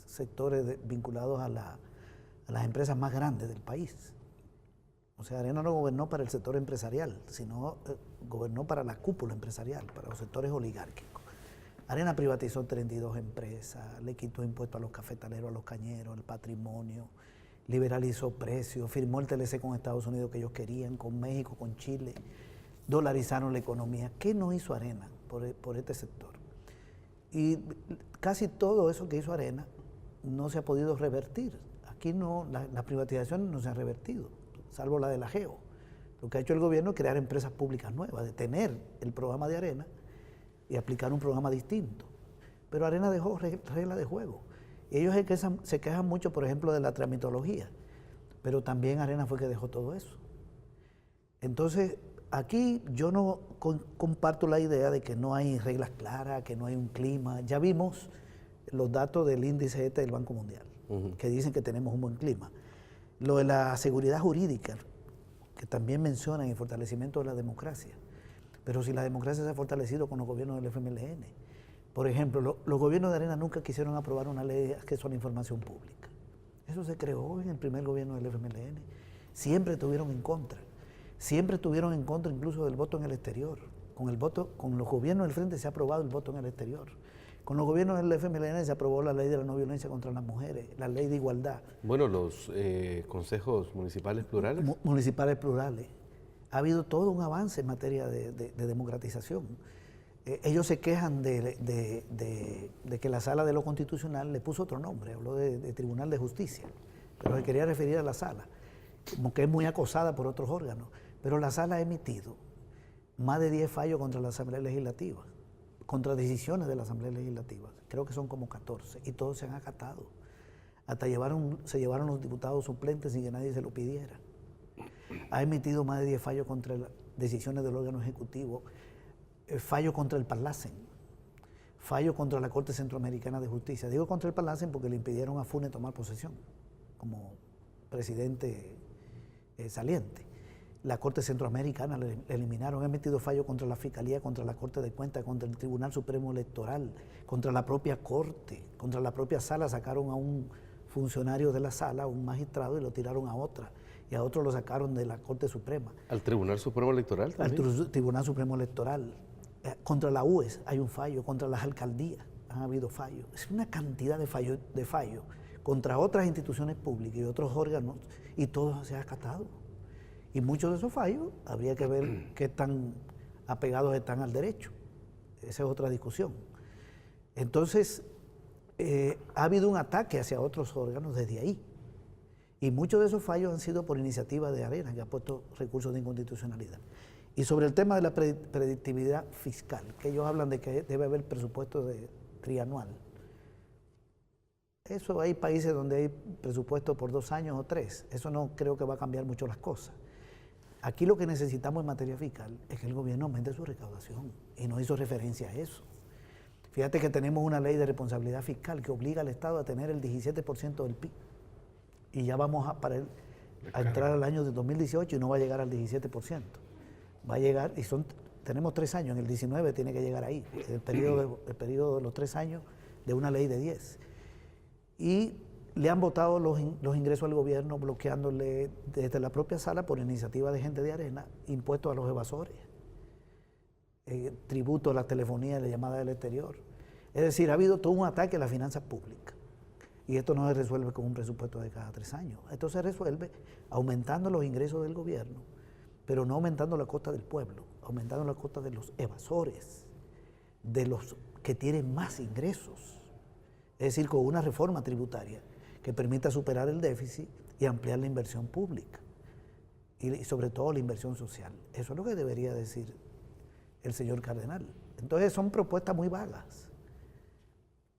sectores vinculados a las empresas más grandes del país. O sea, Arena no gobernó para el sector empresarial, sino gobernó para la cúpula empresarial, para los sectores oligárquicos. Arena privatizó 32 empresas, le quitó impuestos a los cafetaleros, a los cañeros, el patrimonio, liberalizó precios, firmó el TLC con Estados Unidos que ellos querían, con México, con Chile, dolarizaron la economía. ¿Qué no hizo Arena por este sector? Y casi todo eso que hizo Arena no se ha podido revertir. Aquí no, las privatizaciones no se han revertido, salvo la de la GEO. Lo que ha hecho el gobierno es crear empresas públicas nuevas, detener el programa de Arena y aplicar un programa distinto. Pero Arena dejó reglas de juego. Y ellos se quejan mucho, por ejemplo, de la tramitología, pero también Arena fue que dejó todo eso. Entonces, aquí yo no comparto la idea de que no hay reglas claras, que no hay un clima. Ya vimos los datos del índice este del Banco Mundial, que dicen que tenemos un buen clima. Lo de la seguridad jurídica, que también mencionan el fortalecimiento de la democracia. Pero si la democracia se ha fortalecido con los gobiernos del FMLN. Por ejemplo, los gobiernos de Arena nunca quisieron aprobar una ley de acceso a la información pública. Eso se creó en el primer gobierno del FMLN. Siempre estuvieron en contra. Siempre estuvieron en contra incluso del voto en el exterior. Con los gobiernos del Frente se ha aprobado el voto en el exterior. Con los gobiernos del FMLN se aprobó la ley de la no violencia contra las mujeres, la ley de igualdad. Bueno, los consejos municipales plurales. Municipales plurales. Ha habido todo un avance en materia de democratización. Ellos se quejan de que la Sala de lo Constitucional le puso otro nombre, habló de Tribunal de Justicia, pero se quería referir a la Sala, como que es muy acosada por otros órganos. Pero la Sala ha emitido más de 10 fallos contra la Asamblea Legislativa, contra decisiones de la Asamblea Legislativa. Creo que son como 14, y todos se han acatado. Hasta se llevaron los diputados suplentes sin que nadie se lo pidiera. Ha emitido más de 10 fallos contra las decisiones del órgano ejecutivo, fallo contra el Parlacen, fallo contra la Corte Centroamericana de Justicia. Digo contra el Parlacen porque le impidieron a Funes tomar posesión como presidente saliente. La Corte Centroamericana le eliminaron. Ha emitido fallo contra la Fiscalía, contra la Corte de Cuentas, contra el Tribunal Supremo Electoral, contra la propia Corte, contra la propia Sala. Sacaron a un funcionario de la Sala, un magistrado, y lo tiraron a otra. Y a otro lo sacaron de la Corte Suprema. ¿Al Tribunal Supremo Electoral también? Al Tribunal Supremo Electoral. Contra la UES hay un fallo, contra las alcaldías han habido fallos. Es una cantidad de fallos contra otras instituciones públicas y otros órganos, y todo se ha acatado. Y muchos de esos fallos habría que ver qué tan apegados están al derecho. Esa es otra discusión. Entonces, ha habido un ataque hacia otros órganos desde ahí. Y muchos de esos fallos han sido por iniciativa de Arena, que ha puesto recursos de inconstitucionalidad. Y sobre el tema de la predictibilidad fiscal, que ellos hablan de que debe haber presupuesto trianual. Eso hay países donde hay presupuesto por 2 años o 3. Eso no creo que va a cambiar mucho las cosas. Aquí lo que necesitamos en materia fiscal es que el gobierno aumente su recaudación, y no hizo referencia a eso. Fíjate que tenemos una ley de responsabilidad fiscal que obliga al Estado a tener el 17% del PIB. Y ya vamos a entrar al año de 2018 y no va a llegar al 17%. Va a llegar, y tenemos 3 años, en el 19 tiene que llegar ahí, el periodo de los 3 años de una ley de 10. Y le han votado los ingresos al gobierno, bloqueándole desde la propia Sala, por iniciativa de gente de Arena, impuestos a los evasores, tributo a la telefonía y la llamada del exterior. Es decir, ha habido todo un ataque a las finanzas públicas. Y esto no se resuelve con un presupuesto de cada 3 años. Esto se resuelve aumentando los ingresos del gobierno, pero no aumentando la costa del pueblo, aumentando la costa de los evasores, de los que tienen más ingresos. Es decir, con una reforma tributaria que permita superar el déficit y ampliar la inversión pública, y sobre todo la inversión social. Eso es lo que debería decir el señor cardenal. Entonces son propuestas muy vagas,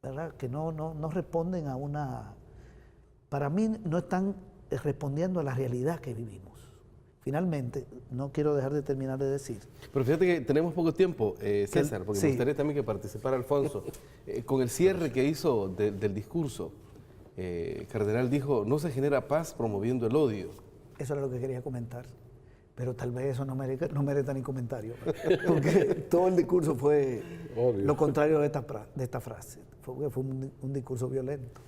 ¿verdad? Que no responden a una... Para mí no están respondiendo a la realidad que vivimos. Finalmente, no quiero dejar de terminar de decir... Pero fíjate que tenemos poco tiempo, César, porque me gustaría también que participara Alfonso. Con el cierre que hizo del discurso, Cardenal dijo, no se genera paz promoviendo el odio. Eso era lo que quería comentar, pero tal vez eso no merece ni comentario, porque todo el discurso fue lo contrario de esta frase. Fue un discurso violento.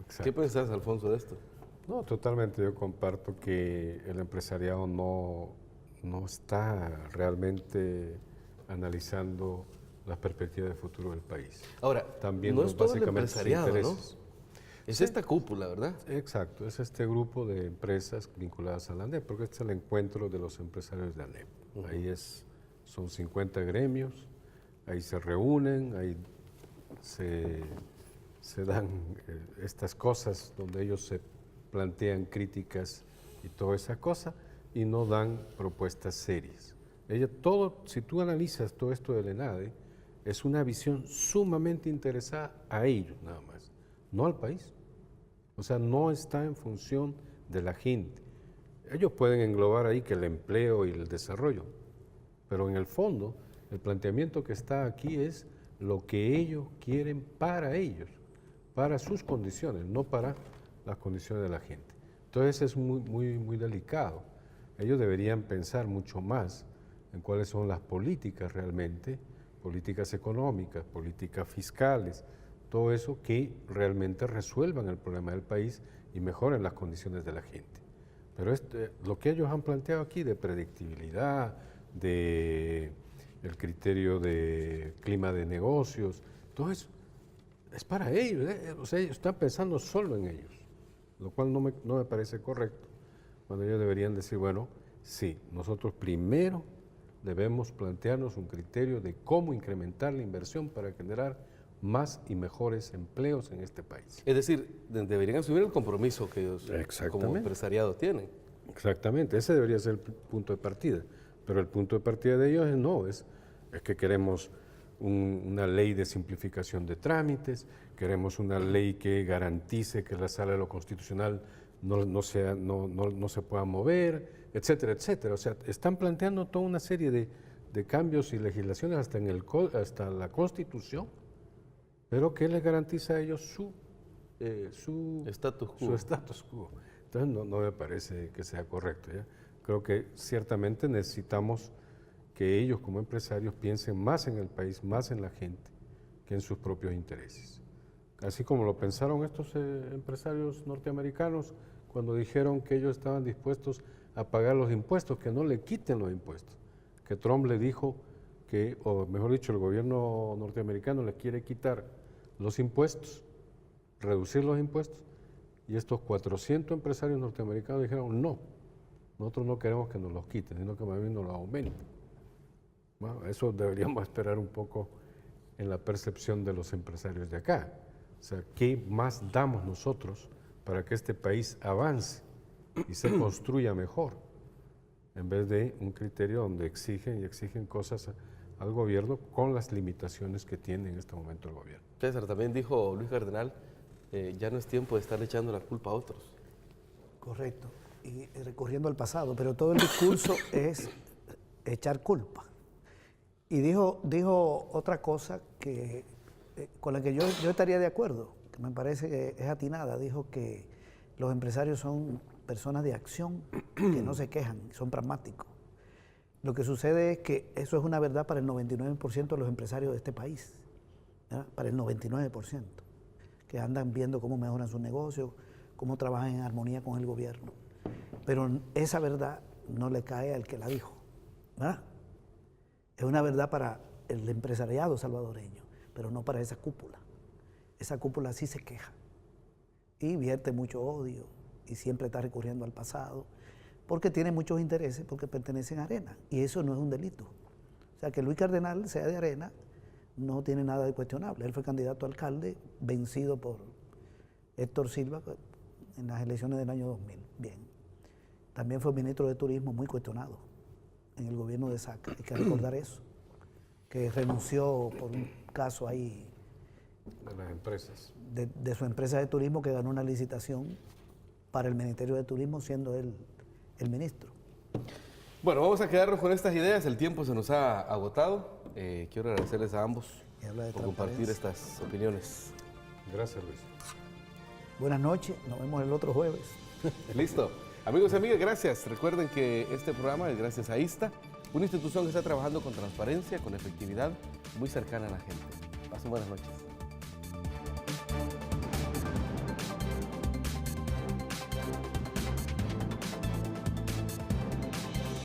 Exacto. ¿Qué pensás, Alfonso, de esto? No, totalmente. Yo comparto que el empresariado no está realmente analizando las perspectivas de futuro del país. Ahora, también no es todo el básicamente empresariado, intereses. ¿no? Es esta cúpula, ¿verdad? Exacto, es este grupo de empresas vinculadas a la ANEP, porque este es el encuentro de los empresarios de ANEP. Ahí son 50 gremios, ahí se reúnen, ahí se dan estas cosas donde ellos se plantean críticas y toda esa cosa, y no dan propuestas serias. Si tú analizas todo esto del ENADE, es una visión sumamente interesada a ellos nada más, no al país. O sea, no está en función de la gente. Ellos pueden englobar ahí que el empleo y el desarrollo, pero en el fondo el planteamiento que está aquí es lo que ellos quieren para ellos, para sus condiciones, no para las condiciones de la gente. Entonces es muy delicado. Ellos deberían pensar mucho más en cuáles son las políticas realmente, políticas económicas, políticas fiscales, todo eso que realmente resuelvan el problema del país y mejoren las condiciones de la gente. Pero lo que ellos han planteado aquí de predictibilidad, de el criterio de clima de negocios, todo eso es para ellos, o sea, ellos están pensando solo en ellos, lo cual no me parece correcto, cuando ellos deberían decir, bueno, sí, nosotros primero debemos plantearnos un criterio de cómo incrementar la inversión para generar más y mejores empleos en este país. Es decir, deberían asumir el compromiso que ellos como empresariado tienen. Exactamente, ese debería ser el punto de partida, pero el punto de partida de ellos es que queremos una ley de simplificación de trámites, queremos una ley que garantice que la Sala de lo Constitucional no se pueda mover, etcétera, etcétera. O sea, están planteando toda una serie de cambios y legislaciones hasta la Constitución, pero que les garantiza a ellos su status quo. Entonces no me parece que sea correcto, ¿ya? Creo que ciertamente necesitamos que ellos como empresarios piensen más en el país, más en la gente, que en sus propios intereses. Así como lo pensaron estos empresarios norteamericanos cuando dijeron que ellos estaban dispuestos a pagar los impuestos, que no le quiten los impuestos, que Trump le dijo que, o mejor dicho, el gobierno norteamericano le quiere quitar los impuestos, reducir los impuestos, y estos 400 empresarios norteamericanos dijeron, no, nosotros no queremos que nos los quiten, sino que más bien nos los aumenten. Bueno, eso deberíamos esperar un poco en la percepción de los empresarios de acá. O sea, ¿qué más damos nosotros para que este país avance y se construya mejor? En vez de un criterio donde exigen cosas al gobierno con las limitaciones que tiene en este momento el gobierno. César, también dijo Luis Cardenal, ya no es tiempo de estarle echando la culpa a otros. Correcto, y recurriendo al pasado, pero todo el discurso es echar culpa. Y dijo otra cosa que, con la que yo estaría de acuerdo, que me parece que es atinada. Dijo que los empresarios son personas de acción, que no se quejan, son pragmáticos. Lo que sucede es que eso es una verdad para el 99% de los empresarios de este país, ¿verdad? Para el 99%, que andan viendo cómo mejoran sus negocios, cómo trabajan en armonía con el gobierno. Pero esa verdad no le cae al que la dijo, ¿verdad? Es una verdad para el empresariado salvadoreño, pero no para esa cúpula. Esa cúpula sí se queja y vierte mucho odio y siempre está recurriendo al pasado porque tiene muchos intereses, porque pertenecen a Arena, y eso no es un delito. O sea, que Luis Cardenal sea de Arena no tiene nada de cuestionable. Él fue candidato a alcalde, vencido por Héctor Silva en las elecciones del año 2000. Bien. También fue ministro de Turismo, muy cuestionado en el gobierno de Saca, hay que recordar eso, que renunció por un caso ahí de las empresas, de su empresa de turismo, que ganó una licitación para el Ministerio de Turismo siendo él el ministro. Bueno, vamos a quedarnos con estas ideas, el tiempo se nos ha agotado. Quiero agradecerles a ambos por compartir estas opiniones. Gracias, Luis. Buenas noches, nos vemos el otro jueves. Listo. Amigos y amigas, gracias. Recuerden que este programa es gracias a ISTA, una institución que está trabajando con transparencia, con efectividad, muy cercana a la gente. Pasen buenas noches.